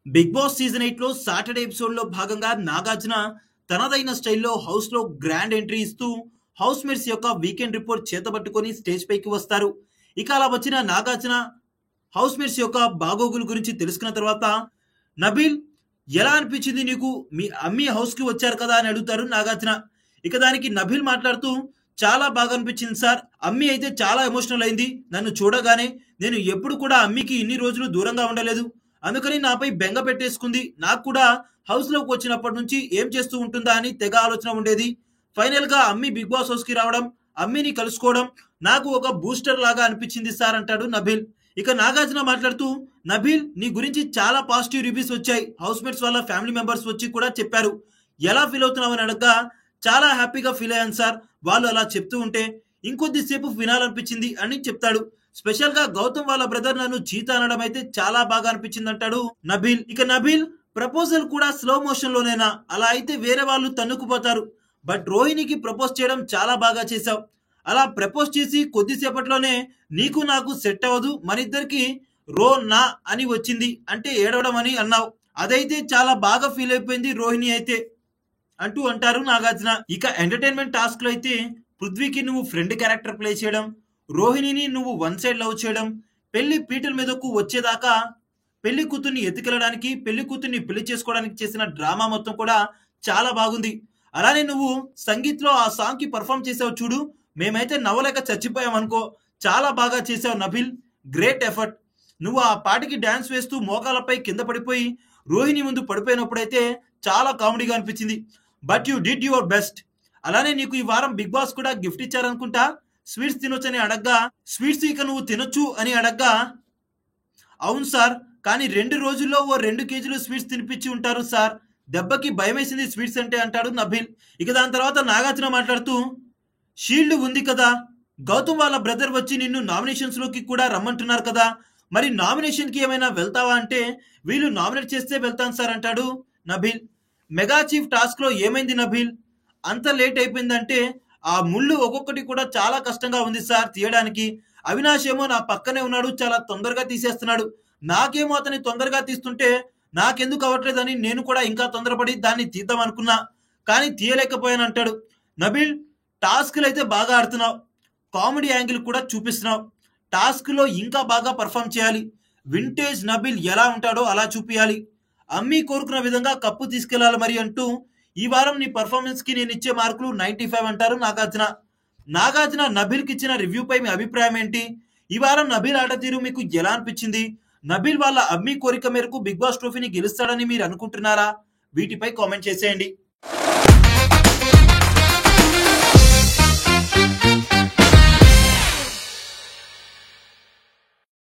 Big boss season 8 లో Saturday episode లో భాగంగా నాగార్జున తనదైన స్టైల్లో హౌస్ లో గ్రాండ్ ఎంట్రీ ఇస్తూ హౌస్ మేట్స్ యొక్క వీకెండ్ రిపోర్ట్ చేతబట్టుకొని స్టేజ్ పైకి వస్తారు. ఇక అలా వచ్చిన నాగార్జున హౌస్ మేట్స్ యొక్క బాగోగుల గురించి తెలుసుకున్న తర్వాత నబీల్ ఎలా అనిపించింది నీకు, మీ అమ్మి హౌస్ కి వచ్చారు కదా అని అడుగుతారు నాగార్జున. ఇక దానికి నబీల్ మాట్లాడుతూ చాలా బాగా అనిపించింది సార్, అమ్మి అయితే చాలా ఎమోషనల్ అయింది నన్ను చూడగానే. నేను ఎప్పుడు కూడా అమ్మికి ఇన్ని రోజులు దూరంగా ఉండలేదు, అందుకని నాపై బెంగ పెట్టేసుకుంది. నాకు కూడా హౌస్ లోకి వచ్చినప్పటి నుంచి ఏం చేస్తూ ఉంటుందా అని తెగ ఆలోచన ఉండేది. ఫైనల్ గా అమ్మి బిగ్ బాస్ హౌస్ కి రావడం, అమ్మిని కలుసుకోవడం నాకు ఒక బూస్టర్ లాగా అనిపించింది సార్ అంటాడు నబీల్. ఇక నాగార్జున మాట్లాడుతూ, నబీల్ నీ గురించి చాలా పాజిటివ్ రివ్యూస్ వచ్చాయి, హౌస్ మేట్స్ వాళ్ళ ఫ్యామిలీ మెంబర్స్ వచ్చి కూడా చెప్పారు, ఎలా ఫీల్ అవుతున్నావు అని అడగగా చాలా హ్యాపీగా ఫీల్ అయ్యాను సార్, వాళ్ళు అలా చెప్తూ ఉంటే ఇంకొద్దిసేపు వినాలనిపించింది అని చెప్తాడు. స్పెషల్ గా గౌతమ్ వాళ్ళ బ్రదర్ నన్ను చీత అనడం అయితే చాలా బాగా అనిపించింది అంటాడు నబీల్. ఇక నబీల్, ప్రపోజల్ కూడా స్లో మోషన్ లోనేనా, అలా అయితే వేరే వాళ్ళు తన్నుకుపోతారు, బట్ రోహిణికి ప్రపోజ్ చేయడం చాలా బాగా చేశావు, అలా ప్రపోజ్ చేసి కొద్దిసేపట్లోనే నీకు నాకు సెట్ అవ్వదు, మనిద్దరికి రో నా అని వచ్చింది అంటే ఏడవడం అని అన్నావు, అదైతే చాలా బాగా ఫీల్ అయిపోయింది రోహిణి అయితే అంటూ అంటారు నాగార్జున. ఇక ఎంటర్టైన్మెంట్ టాస్క్ లో అయితే పృథ్వీకి నువ్వు ఫ్రెండ్ క్యారెక్టర్ ప్లే చేయడం, రోహిణిని నువ్వు వన్ సైడ్ లవ్ చేయడం, పెళ్లి పీటల మీదకు వచ్చేదాకా పెళ్లి కూతుర్ని ఎత్తుకెళ్ళడానికి, పెళ్లి కూతుర్ని పెళ్లి చేసుకోవడానికి చేసిన డ్రామా మొత్తం కూడా చాలా బాగుంది. అలానే నువ్వు సంగీత్ లో ఆ సాంగ్ కి పర్ఫామ్ చేసావు చూడు, మేమైతే నవ్వలేక చచ్చిపోయాం అనుకో, చాలా బాగా చేసావు నబిల్, గ్రేట్ ఎఫర్ట్. నువ్వు ఆ పాటకి డాన్స్ వేస్తూ మోకాలపై కింద పడిపోయి రోహిణి ముందు పడిపోయినప్పుడైతే చాలా కామెడీగా అనిపించింది, but you did your best. అలానే నీకు ఈ వారం బిగ్ బాస్ కూడా గిఫ్ట్ ఇచ్చారనుకుంటా, స్వీట్స్ తినొచ్చు అని అడగ్గా, స్వీట్స్ ఇక నువ్వు తినొచ్చు అని అడగ్గా, అవును సార్, కానీ 2 రోజుల్లో ఓ 2 కేజీలు స్వీట్స్ తినిపించి ఉంటారు సార్, దెబ్బకి భయమేసింది స్వీట్స్ అంటే అంటాడు నబీల్. ఇక దాని తర్వాత నాగార్జున మాట్లాడుతూ, షీల్డ్ ఉంది కదా, గౌతమ్ వాళ్ళ బ్రదర్ వచ్చి నిన్ను నామినేషన్స్ లోకి కూడా రమ్మంటున్నారు కదా, మరి నామినేషన్ కి ఏమైనా వెళ్తావా అంటే వీళ్ళు నామినేట్ చేస్తే వెళ్తాను సార్ అంటాడు నబీల్. మెగా చీఫ్ టాస్క్ లో ఏమైంది నబీల్, అంత లేట్ అయిపోయిందంటే ఆ ముళ్ళు ఒక్కొక్కటి కూడా చాలా కష్టంగా ఉంది సార్ తీయడానికి. అవినాష్ ఏమో నా పక్కనే ఉన్నాడు, చాలా తొందరగా తీసేస్తున్నాడు, నాకేమో అతని తొందరగా తీస్తుంటే నాకెందుకు అవ్వట్లేదని నేను కూడా ఇంకా తొందరపడి దాన్ని తీద్దాం అనుకున్నా, కానీ తీయలేకపోయాను అంటాడు నబీల్. టాస్క్లు అయితే బాగా ఆడుతున్నావు, కామెడీ యాంగిల్ కూడా చూపిస్తున్నావు, టాస్క్ లో ఇంకా బాగా పర్ఫామ్ చేయాలి, వింటేజ్ నబీల్ ఎలా ఉంటాడో అలా చూపించాలి, అమ్మీ కోరుకున్న విధంగా కప్పు తీసుకెళ్లాలి మరి అంటూ ఈ వారం నీ పర్ఫార్మెన్స్ కి నేను ఇచ్చే మార్కులు 95 అంటారు నాగార్జున. నాగార్జున నబీల్ కి ఇచ్చిన రివ్యూ పై మీ అభిప్రాయం ఏంటి? ఈ వారం నబీల్ ఆట తీరు మీకు ఎలా అనిపించింది? నబీల్ వాళ్ళ అమ్మీ కోరిక మేరకు బిగ్ బాస్ ట్రోఫీని గెలుస్తాడని మీరు అనుకుంటున్నారా? వీటిపై కామెంట్ చేసేయండి.